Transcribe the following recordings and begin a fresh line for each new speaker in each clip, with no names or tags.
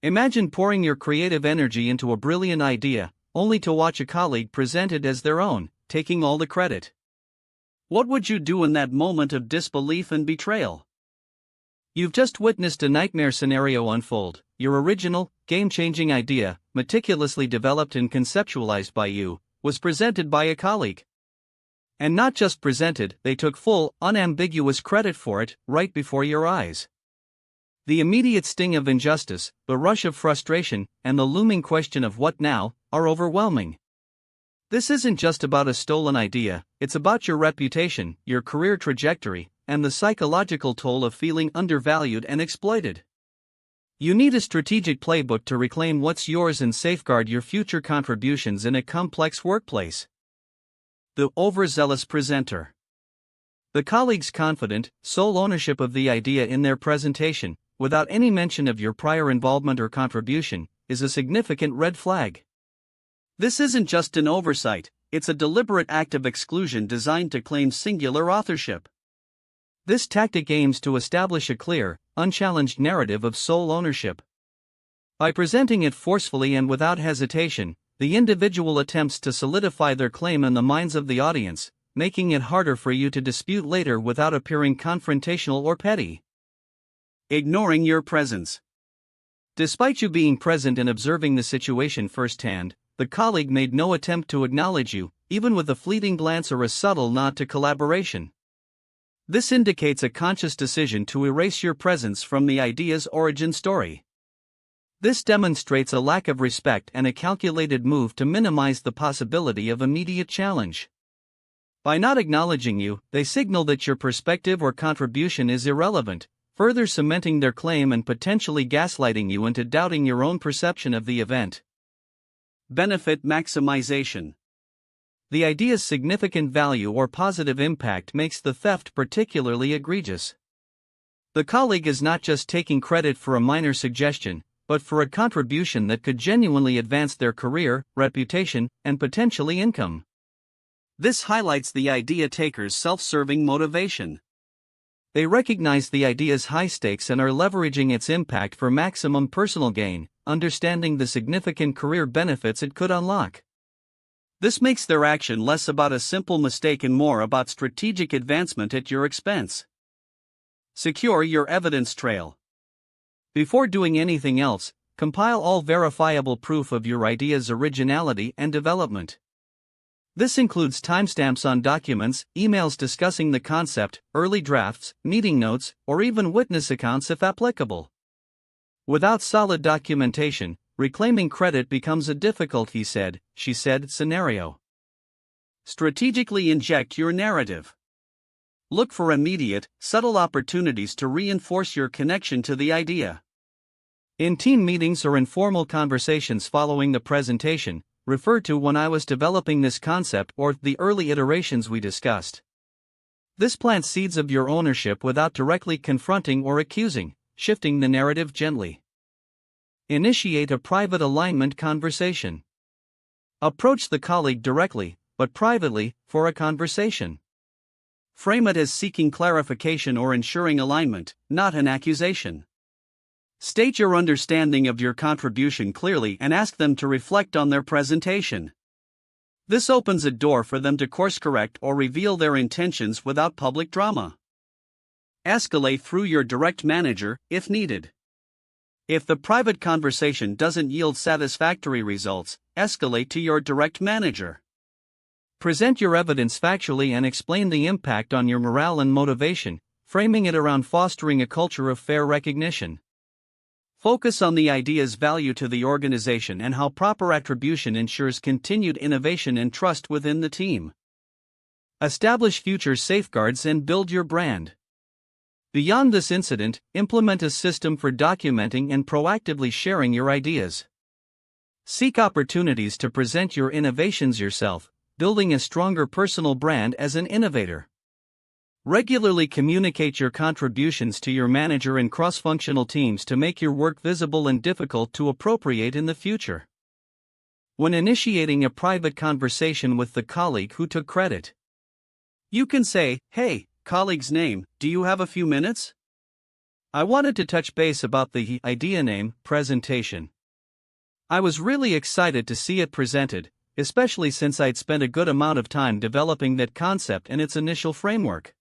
Imagine pouring your creative energy into a brilliant idea, only to watch a colleague present it as their own, taking all the credit. What would you do in that moment of disbelief and betrayal? You've just witnessed a nightmare scenario unfold. Your original, game-changing idea, meticulously developed and conceptualized by you, was presented by a colleague. And not just presented, they took full, unambiguous credit for it, right before your eyes. The immediate sting of injustice, the rush of frustration, and the looming question of what now, are overwhelming. This isn't just about a stolen idea, it's about your reputation, your career trajectory, and the psychological toll of feeling undervalued and exploited. You need a strategic playbook to reclaim what's yours and safeguard your future contributions in a complex workplace. The overzealous presenter. The colleague's confident, sole ownership of the idea in their presentation, without any mention of your prior involvement or contribution, is a significant red flag. This isn't just an oversight, it's a deliberate act of exclusion designed to claim singular authorship. This tactic aims to establish a clear, unchallenged narrative of sole ownership. By presenting it forcefully and without hesitation, the individual attempts to solidify their claim in the minds of the audience, making it harder for you to dispute later without appearing confrontational or petty. Ignoring your presence. Despite you being present and observing the situation firsthand, the colleague made no attempt to acknowledge you, even with a fleeting glance or a subtle nod to collaboration. This indicates a conscious decision to erase your presence from the idea's origin story. This demonstrates a lack of respect and a calculated move to minimize the possibility of immediate challenge. By not acknowledging you, they signal that your perspective or contribution is irrelevant, further cementing their claim and potentially gaslighting you into doubting your own perception of the event. Benefit maximization. The idea's significant value or positive impact makes the theft particularly egregious. The colleague is not just taking credit for a minor suggestion, but for a contribution that could genuinely advance their career, reputation, and potentially income. This highlights the idea taker's self-serving motivation. They recognize the idea's high stakes and are leveraging its impact for maximum personal gain, understanding the significant career benefits it could unlock. This makes their action less about a simple mistake and more about strategic advancement at your expense. Secure your evidence trail. Before doing anything else, compile all verifiable proof of your idea's originality and development. This includes timestamps on documents, emails discussing the concept, early drafts, meeting notes, or even witness accounts if applicable. Without solid documentation, reclaiming credit becomes a difficult she said scenario. Strategically inject your narrative. Look for immediate, subtle opportunities to reinforce your connection to the idea. In team meetings or informal conversations following the presentation, refer to "when I was developing this concept" or "the early iterations we discussed." This plants seeds of your ownership without directly confronting or accusing, shifting the narrative gently. Initiate a private alignment conversation. Approach the colleague directly, but privately, for a conversation. Frame it as seeking clarification or ensuring alignment, not an accusation. State your understanding of your contribution clearly and ask them to reflect on their presentation. This opens a door for them to course-correct or reveal their intentions without public drama. Escalate through your direct manager, if needed. If the private conversation doesn't yield satisfactory results, escalate to your direct manager. Present your evidence factually and explain the impact on your morale and motivation, framing it around fostering a culture of fair recognition. Focus on the idea's value to the organization and how proper attribution ensures continued innovation and trust within the team. Establish future safeguards and build your brand. Beyond this incident, implement a system for documenting and proactively sharing your ideas. Seek opportunities to present your innovations yourself, building a stronger personal brand as an innovator. Regularly communicate your contributions to your manager and cross-functional teams to make your work visible and difficult to appropriate in the future. When initiating a private conversation with the colleague who took credit, you can say, "Hey, colleague's name, do you have a few minutes?" I wanted to touch base about the idea name presentation. I was really excited to see it presented, especially since I'd spent a good amount of time developing that concept and its initial framework.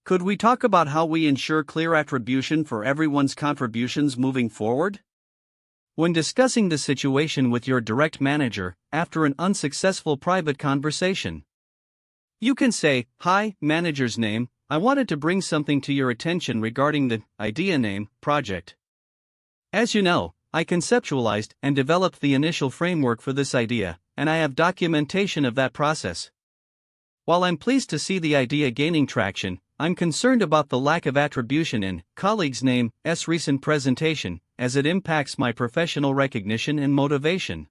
Could we talk about how we ensure clear attribution for everyone's contributions moving forward? When discussing the situation with your direct manager, after an unsuccessful private conversation, you can say, "Hi, manager's name, I wanted to bring something to your attention regarding the idea name project. As you know, I conceptualized and developed the initial framework for this idea, and I have documentation of that process. While I'm pleased to see the idea gaining traction, I'm concerned about the lack of attribution in colleague's name's recent presentation, as it impacts my professional recognition and motivation.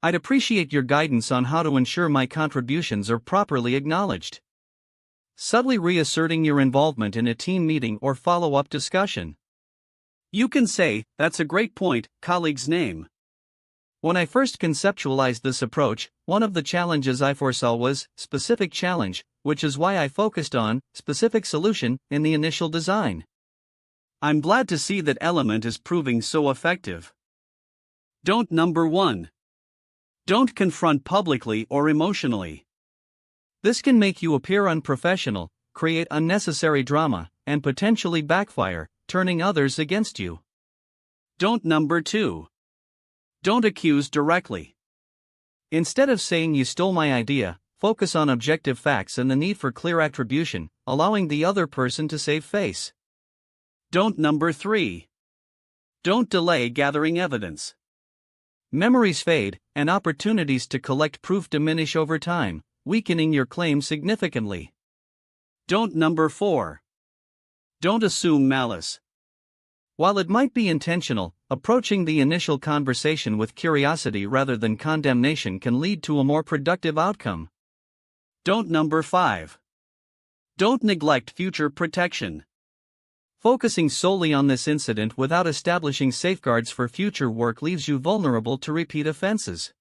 I'd appreciate your guidance on how to ensure my contributions are properly acknowledged." Subtly reasserting your involvement in a team meeting or follow-up discussion. You can say, "That's a great point, colleague's name. When I first conceptualized this approach, one of the challenges I foresaw was specific challenge, which is why I focused on specific solution in the initial design. I'm glad to see that element is proving so effective. Don't number 1. Don't confront publicly or emotionally. This can make you appear unprofessional, create unnecessary drama, and potentially backfire, turning others against you. Don't number 2. Don't accuse directly. Instead of saying you stole my idea, focus on objective facts and the need for clear attribution, allowing the other person to save face. Don't number 3. Don't delay gathering evidence. Memories fade, and opportunities to collect proof diminish over time, weakening your claim significantly. Don't number 4. Don't assume malice. While it might be intentional, approaching the initial conversation with curiosity rather than condemnation can lead to a more productive outcome. Don't number 5. Don't neglect future protection. Focusing solely on this incident without establishing safeguards for future work leaves you vulnerable to repeat offenses.